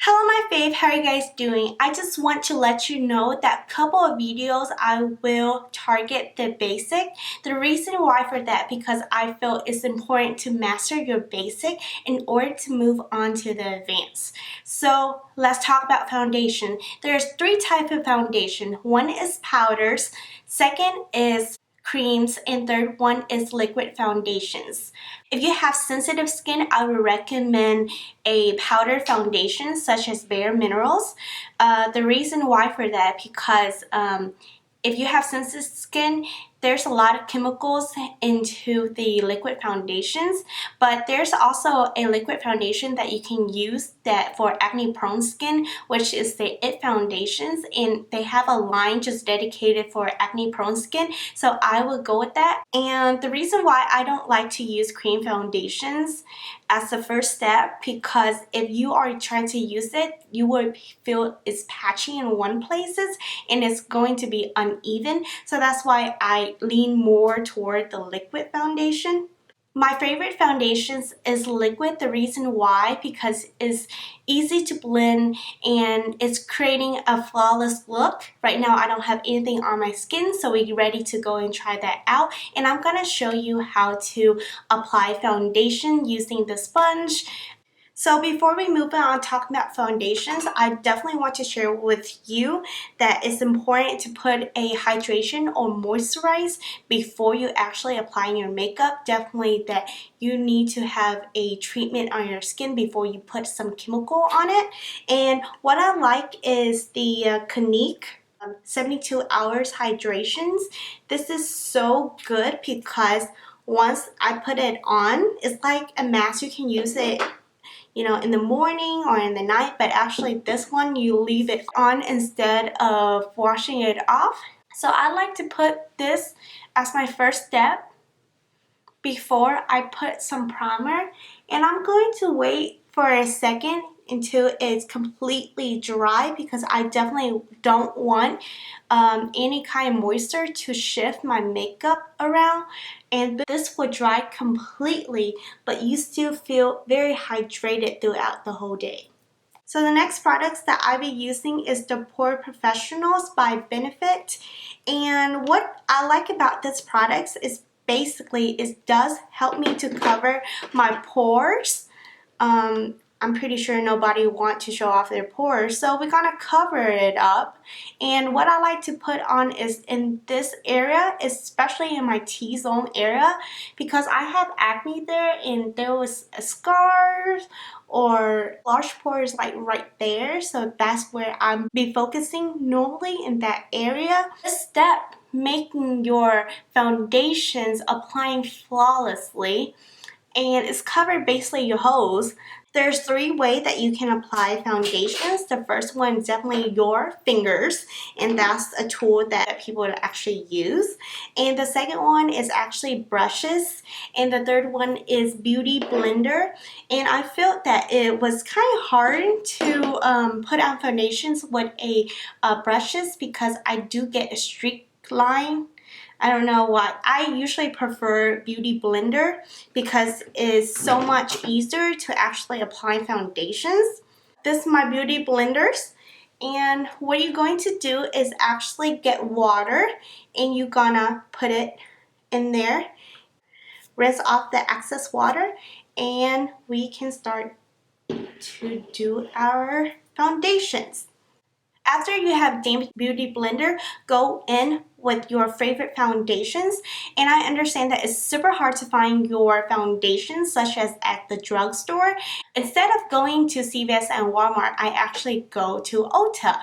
Hello my fave, how are you guys doing? I just want to let you know that couple of videos I will target the basic. The reason why for that because I feel it's important to master your basic in order to move on to the advanced. So let's talk about foundation. There's three types of foundation. One is powders, second is creams, and third one is liquid foundations. If you have sensitive skin, I would recommend a powder foundation such as Bare Minerals. The reason why for that because if you have sensitive skin, there's a lot of chemicals into the liquid foundations, but there's also a liquid foundation that you can use that for acne prone skin, which is the It foundations, and they have a line just dedicated for acne prone skin, so I would go with that. And the reason why I don't like to use cream foundations as the first step, because if you are trying to use it, you will feel it's patchy in one places and it's going to be uneven. So that's why I lean more toward the liquid foundation. My favorite foundations is liquid. The reason why, because it's easy to blend and it's creating a flawless look. Right now I don't have anything on my skin, so we're ready to go and try that out. And I'm going to show you how to apply foundation using the sponge. So before we move on talking about foundations, I definitely want to share with you that it's important to put a hydration or moisturize before you actually applying your makeup. Definitely that you need to have a treatment on your skin before you put some chemical on it. And what I like is the Clinique 72 hours hydrations. This is so good because once I put it on, it's like a mask. You can use it in the morning or in the night, but actually this one you leave it on instead of washing it off. So I like to put this as my first step before I put some primer, and I'm going to wait for a second until it's completely dry because I definitely don't want any kind of moisture to shift my makeup around, and this will dry completely but you still feel very hydrated throughout the whole day. So the next products that I'll be using is the Pore Professionals by Benefit, and what I like about this product is basically it does help me to cover my pores. I'm pretty sure nobody wants to show off their pores, so we're gonna cover it up. And what I like to put on is in this area, especially in my T-zone area, because I have acne there and there was scars or large pores like right there, so that's where I'm be focusing normally in that area. This step making your foundations applying flawlessly, and it's covered basically your hose. There's three ways that you can apply foundations. The first one is definitely your fingers, and that's a tool that people actually use. And the second one is actually brushes, and the third one is beauty blender. And I felt that it was kind of hard to put on foundations with a brushes because I do get a streak line. I don't know why. I usually prefer Beauty Blender because it's so much easier to actually apply foundations. This is my Beauty Blenders, and what you're going to do is actually get water and you're gonna put it in there, rinse off the excess water, and we can start to do our foundations. After you have Dame Beauty Blender, go in with your favorite foundations. And I understand that it's super hard to find your foundations such as at the drugstore. Instead of going to CVS and Walmart, I actually go to Ulta.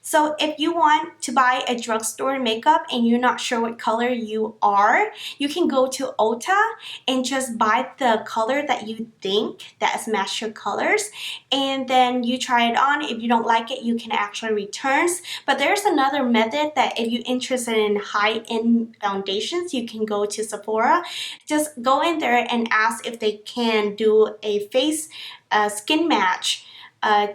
So if you want to buy a drugstore makeup and you're not sure what color you are, you can go to Ulta and just buy the color that you think that matches your colors, and then you try it on. If you don't like it, you can actually return. But there's another method that if you're interested in high-end foundations, you can go to Sephora. Just go in there and ask if they can do a face skin match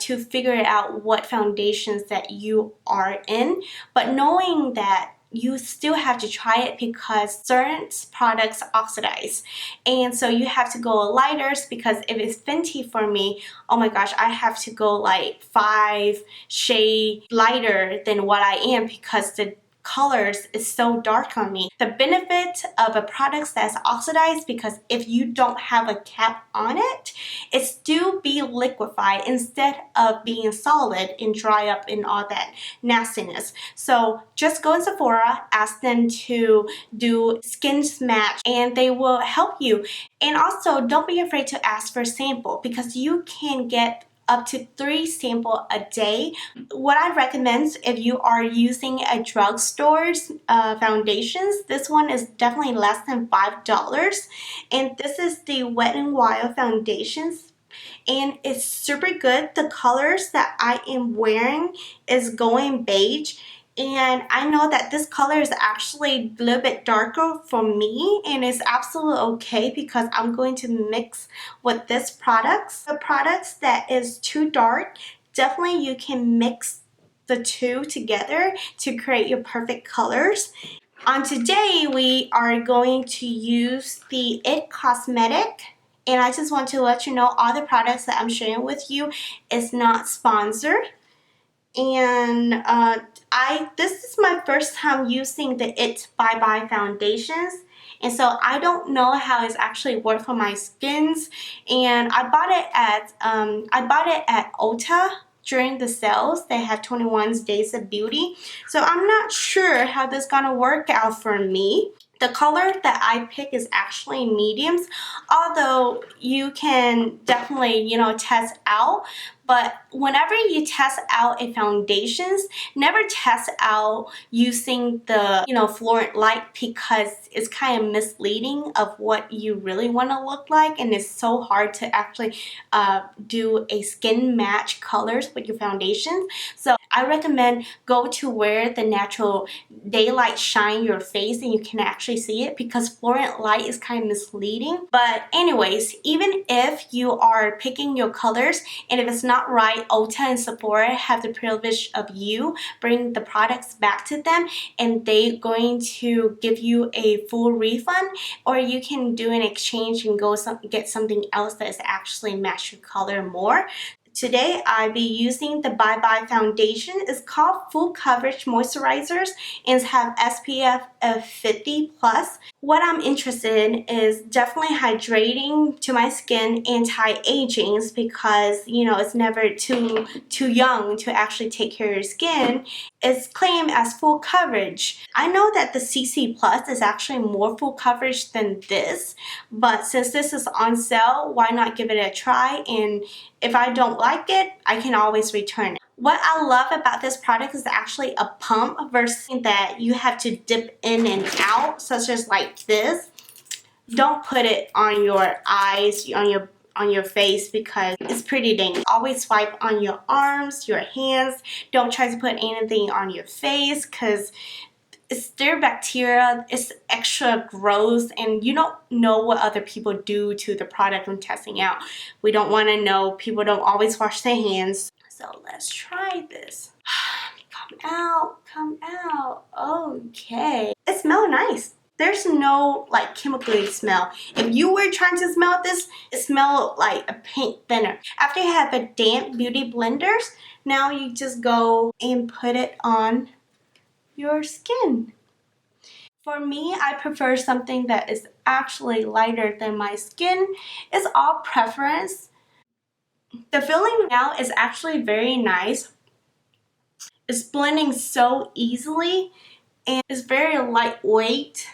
to figure out what foundations that you are in. But knowing that you still have to try it because certain products oxidize, and so you have to go lighter because if it's Fenty for me, oh my gosh, I have to go like 5 shades lighter than what I am because the colors is so dark on me. The benefit of a product that's oxidized, because if you don't have a cap on it, it still be liquefied instead of being solid and dry up and all that nastiness. So just go in Sephora, ask them to do skin match, and they will help you. And also don't be afraid to ask for a sample because you can get up to 3 samples a day. What I recommend if you are using a drugstore's foundations, this one is definitely less than $5. And this is the Wet n Wild foundations. And it's super good. The colors that I am wearing is going beige. And I know that this color is actually a little bit darker for me, and it's absolutely okay because I'm going to mix with this products. The products that is too dark, definitely you can mix the two together to create your perfect colors. On today, we are going to use the It Cosmetic. And I just want to let you know all the products that I'm sharing with you is not sponsored. And this is my first time using the It Bye Bye foundations, and so I don't know how it's actually worked for my skins. And I bought it at Ulta during the sales. They had 21 days of beauty, so I'm not sure how this is gonna work out for me. The color that I pick is actually mediums, although you can definitely, test out. But whenever you test out a foundations, never test out using the, fluorescent light because it's kind of misleading of what you really want to look like, and it's so hard to actually do a skin match colors with your foundation. So I recommend go to where the natural daylight shine your face and you can actually see it, because fluorescent light is kind of misleading. But anyways, even if you are picking your colors and if it's not right, Ulta and Sephora have the privilege of you bring the products back to them, and they're going to give you a full refund, or you can do an exchange and go get something else that is actually match your color more. Today, I'll be using the Bye Bye foundation. It's called Full Coverage Moisturizers and it has SPF of 50 plus. What I'm interested in is definitely hydrating to my skin, anti-aging, because it's never too young to actually take care of your skin. It's claimed as full coverage. I know that the CC Plus is actually more full coverage than this, but since this is on sale, why not give it a try? And if I don't like it, I can always return it. What I love about this product is actually a pump versus that you have to dip in and out, such as like this. Don't put it on your eyes, on your face, because it's pretty dangerous. Always swipe on your arms, your hands. Don't try to put anything on your face because it's their bacteria. It's extra gross, and you don't know what other people do to the product when testing out. We don't want to know. People don't always wash their hands. So let's try this. Come out, come out. Okay. It smells nice. There's no like chemical smell. If you were trying to smell this, it smells like a paint thinner. After you have a damp beauty blenders, now you just go and put it on your skin. For me, I prefer something that is actually lighter than my skin. It's all preference. The feeling now is actually very nice. It's blending so easily and it's very lightweight.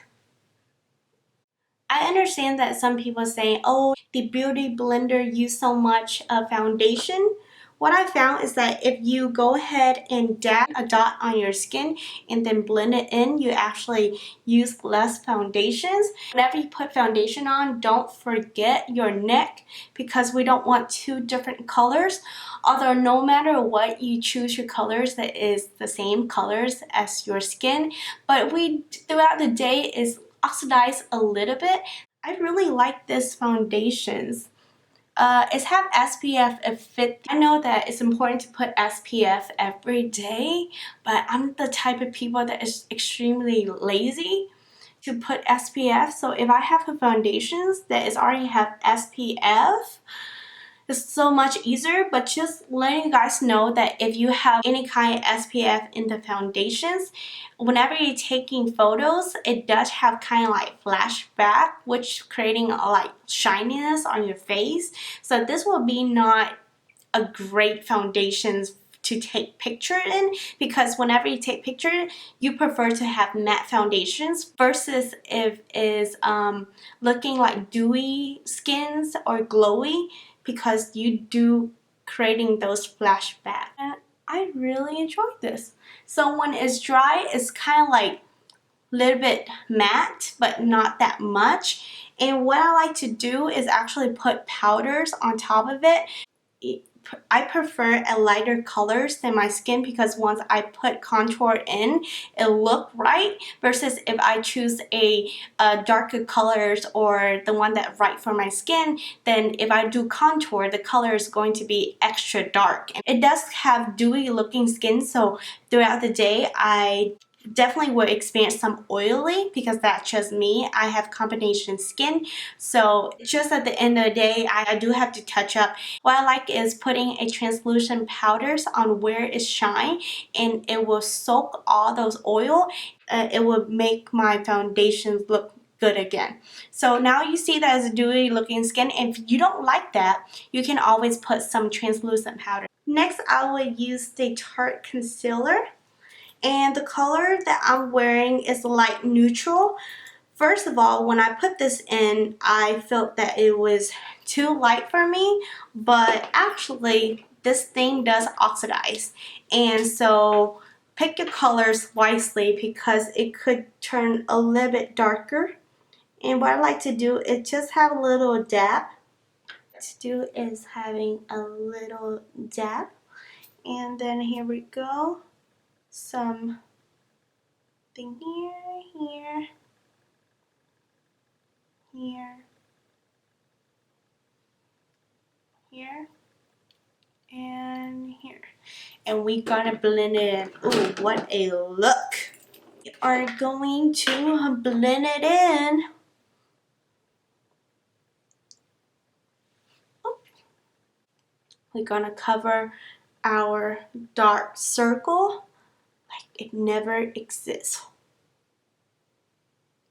I understand that some people say, oh, the beauty blender use so much foundation. What I found is that if you go ahead and dab a dot on your skin and then blend it in, you actually use less foundations. Whenever you put foundation on, don't forget your neck, because we don't want two different colors. Although no matter what you choose your colors, that is the same colors as your skin, but throughout the day is oxidize a little bit. I really like this foundations. It's have SPF of 50. I know that it's important to put SPF every day, but I'm the type of people that is extremely lazy to put SPF. So if I have foundations that is already have SPF, it's so much easier. But just letting you guys know that if you have any kind of SPF in the foundations, whenever you're taking photos, it does have kind of like flashback, which creating a like shininess on your face. So this will be not a great foundation to take picture in, because whenever you take picture, you prefer to have matte foundations versus if is looking like dewy skins or glowy, because you do creating those flashbacks. And I really enjoyed this. So when it's dry, it's kind of like a little bit matte, but not that much. And what I like to do is actually put powders on top of it. I prefer a lighter colors than my skin, because once I put contour in, it look right, versus if I choose a darker colors or the one that right for my skin, then if I do contour, the color is going to be extra dark. It does have dewy looking skin, so throughout the day I definitely will experience some oily, because that's just me. I have combination skin, so just at the end of the day, I do have to touch up. What I like is putting a translucent powders on where it shine, and it will soak all those oil. It will make my foundations look good again. So now you see that it's a dewy looking skin. If you don't like that, you can always put some translucent powder. Next, I will use the Tarte concealer. And the color that I'm wearing is light neutral. First of all, when I put this in, I felt that it was too light for me, but actually this thing does oxidize. And so pick your colors wisely, because it could turn a little bit darker. And what I like to do is just have a little dab. What to do is having a little dab. And then here we go. Some here, here, and here. And we're gonna blend it in. Ooh, what a look. We are going to blend it in. We're gonna cover our dark circle like it never exists.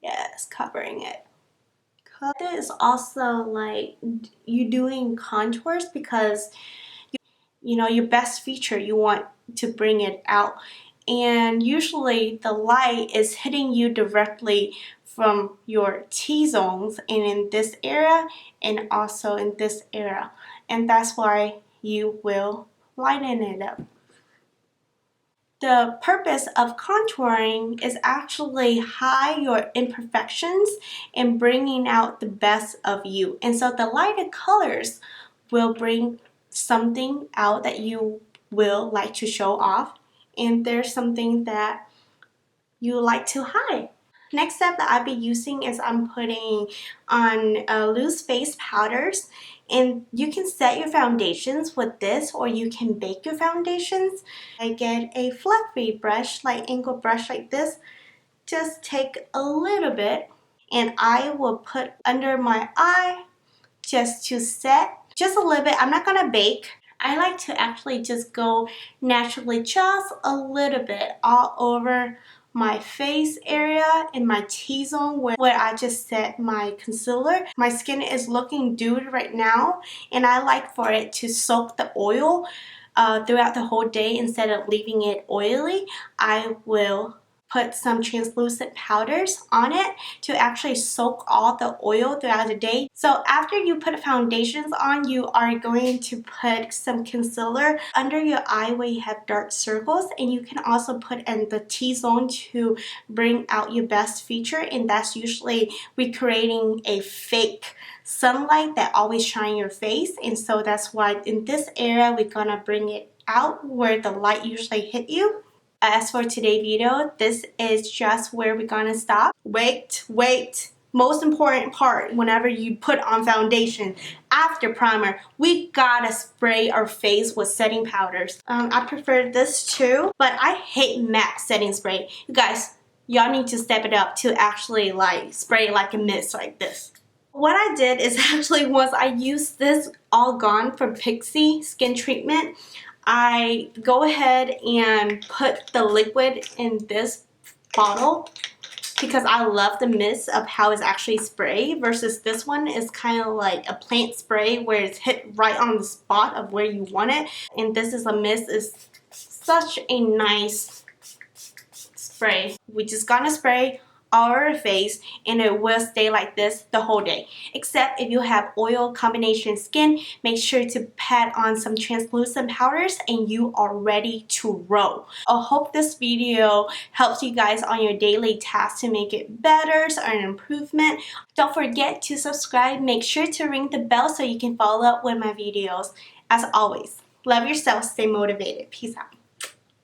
Yes, covering it. This is also like you doing contours, because you know your best feature, you want to bring it out, and usually the light is hitting you directly from your T-zones, and in this area and also in this area, and that's why you will lighten it up. The purpose of contouring is actually hide your imperfections and bringing out the best of you. And so the lighter colors will bring something out that you will like to show off, and there's something that you like to hide. Next step that I'll be using is I'm putting on loose face powders, and you can set your foundations with this, or you can bake your foundations. I get a fluffy brush, like angle brush like this, just take a little bit, and I will put under my eye just to set, just a little bit. I'm not gonna bake. I like to actually just go naturally, just a little bit all over my face area in my T-zone where I just set my concealer. My skin is looking dewy right now, and I like for it to soak the oil throughout the whole day. Instead of leaving it oily, I will put some translucent powders on it to actually soak all the oil throughout the day. So after you put foundations on, you are going to put some concealer under your eye where you have dark circles, and you can also put in the T-zone to bring out your best feature, and that's usually recreating a fake sunlight that always shine your face. And so that's why in this area we're gonna bring it out where the light usually hit you. As for today's video, this is just where we're gonna stop. Wait. most important part whenever you put on foundation after primer, we gotta spray our face with setting powders. I prefer this too, but I hate MAC setting spray. You guys, y'all need to step it up to actually like spray like a mist like this. What I did is actually once I used this All Gone from Pixie skin treatment, I go ahead and put the liquid in this bottle because I love the mist of how it's actually sprayed versus this one is kind of like a plant spray where it's hit right on the spot of where you want it. And this is a mist, is such a nice spray. We just gonna spray all over our face and it will stay like this the whole day. Except if you have oil combination skin, make sure to pat on some translucent powders and you are ready to roll. I hope this video helps you guys on your daily tasks to make it better or an improvement. Don't forget to subscribe. Make sure to ring the bell so you can follow up with my videos. As always, love yourself, stay motivated. Peace out.